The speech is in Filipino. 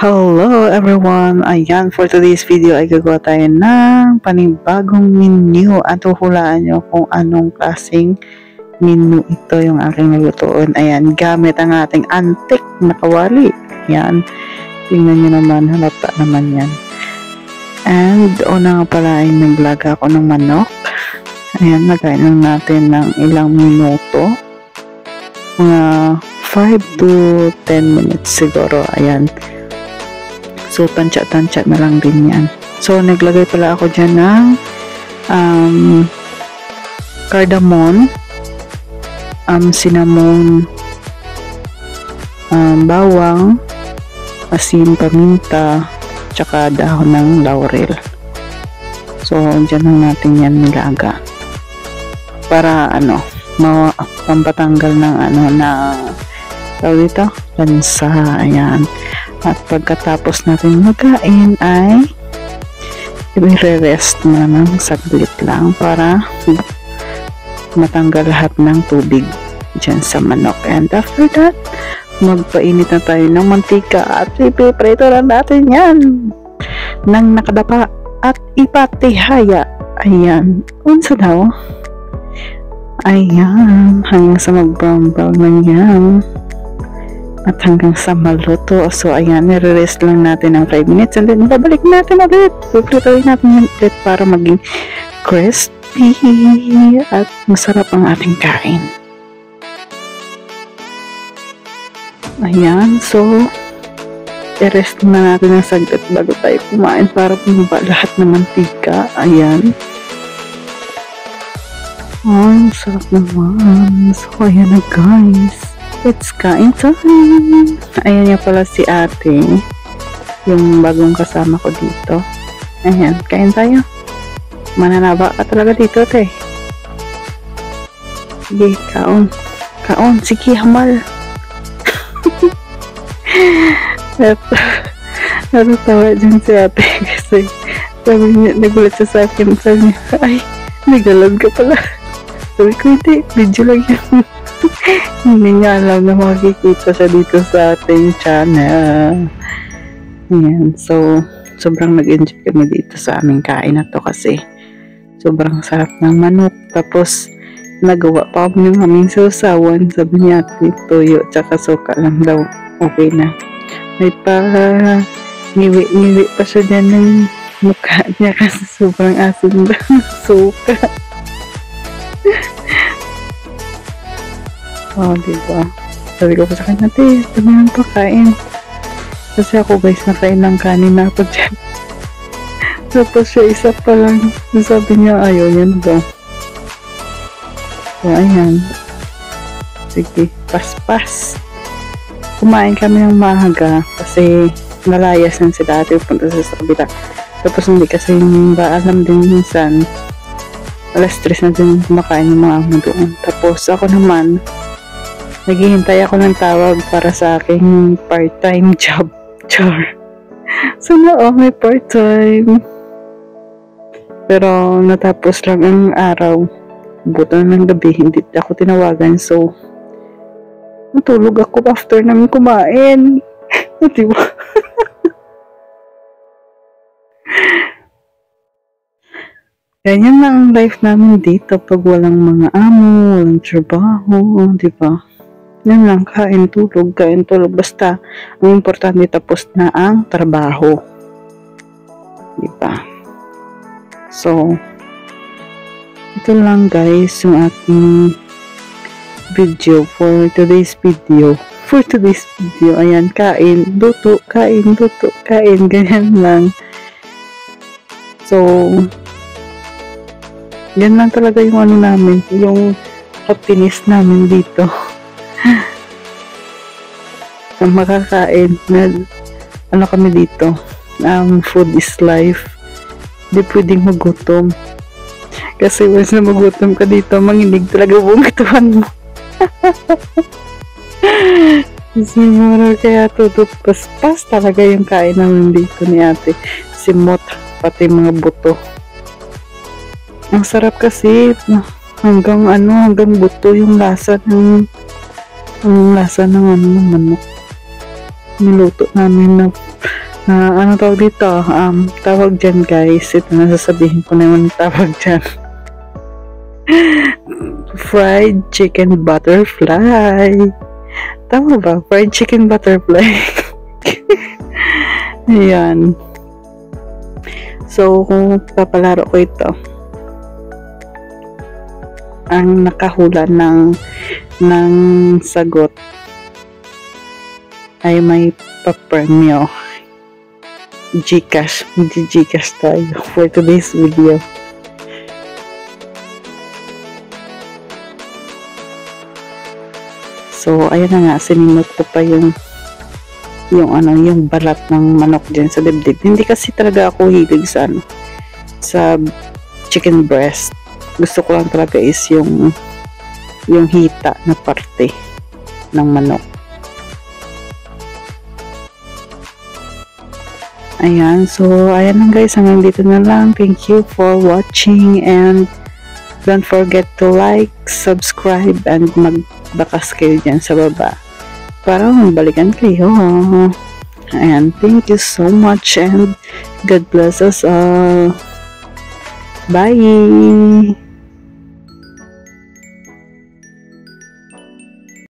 Hello everyone! Ayan, for today's video ay gagawa tayo ng panibagong menu at huhulaan nyo kung anong klaseng menu ito yung aking nalutuon. Ayan, gamit ang ating antique na kawali. Ayan, tingnan nyo naman, halata naman yan. And una nga pala ay naglaga ako ng manok. Ayan, lagayin lang natin ng ilang minuto. Mga 5 to 10 minutes siguro. Ayan. So, tansya-tansya na lang din yan. So, naglagay pala ako dyan ng cardamom, cinnamon, bawang, asin, paminta, tsaka dahon ng laurel. So, dyan lang natin yan nilaga. Para, pampatanggal ng, tawag dito, lansa, ayan. At pagkatapos natin magkain ay i-rest na ng saglit lang para matanggal lahat ng tubig dyan sa manok. And after that, magpainit na tayo ng mantika at ipiprito na natin yan ng nakadapa at ipatihaya. Ayan. Unsa daw? Ayan. Hanggang sa mag-brown-brown na yan. At hanggang sa maluto. So, ayan, nire-rest lang natin ng 5 minutes and then babalik natin ulit. Pipritoin natin ulit para maging crispy at masarap ang ating kain. Ayan, so i-rest na natin ng saglit bago tayo kumain para bumaba lahat ng mantika. Ayan. Oh, sarap naman. So, ayan na guys. It's kain time! Ayan nga pala si ate, yung bagong kasama ko dito. Ayan, kain tayo. Mananaba ka talaga dito, te. Sige, kaon. Kaon, sige, hamal. Natatawa dyan si ate kasi sabi niya, nagulat siya sa akin. Sabi niya, ay, nagalag ka pala. Sabi ko, hindi, video lang yan. Hindi niya alam na makikita siya dito sa ating channel. Ayan. So, sobrang nag-enjoy kami dito sa aming kain na to kasi sobrang sarap ng manok. Tapos, nagawa pa kami ng aming sausawan. Sabi niya, toyo tsaka suka lang daw. Okay na. May pa ngiwi-ngiwi pa siya dyan ng mukha niya kasi sobrang asin daw ng suka. Oh, diba? Sabi ko pa sa kanya, te, dami nang pakain. Kasi ako guys, nakain ng kanin na ako dyan. Tapos siya isa pa lang. Sabi niya, ayaw yan daw. So, ayan. Sige, pas-pas. Kumain kami ng maaga kasi nalayas na si dati punta sa kabila. Tapos hindi kasi ba alam din minsan. Alas 3 na din kumakain ng mga amo doon. Tapos ako naman, naghihintay ako ng tawag para sa aking part-time job. Char. So, may part-time. Pero, natapos lang ang araw. Buto na ng gabi, hindi ako tinawagan. So, natulog ako after namin kumain. Diba? Ganyan lang ang life namin dito pag walang mga amo, walang trabaho, diba? Yan lang, kain, tulog. Basta, ang importante tapos na ang trabaho. Diba? So, ito lang guys, yung aking video for today's video. Ayan, kain, luto, kain, ganyan lang. So, yan lang talaga yung namin, yung happiness namin dito. Ang makakain na kami dito, food is life. Hindi pwedeng magutom kasi once na magutom ka dito, manginig talaga buong katawan mo. Siguro kaya pas talaga yung kain namin dito ni ate, simot pati mga buto. Ang sarap kasi hanggang buto yung lasa ng manok. niluto namin na ano tawag dito, tawag dyan guys, ito na sasabihin ko na yung tawag dyan. Fried chicken butterfly. Tama ba? Fried chicken butterfly. Ayan. So, kung papalaro ko ito, ang nakahula ng sagot ay may papremyo. Gcash. Gcash tayo for today's video. So, ayan na nga, sinimot ko pa yung balat ng manok dyan sa dibdib. Hindi kasi talaga ako hilig sa chicken breast. Gusto ko lang talaga is yung hita na parte ng manok. Ayan, so ayan lang guys, hanggang dito na lang. Thank you for watching and don't forget to like, subscribe, and magbakas kayo dyan sa baba para balikan kayo. And thank you so much and God bless us all. Bye!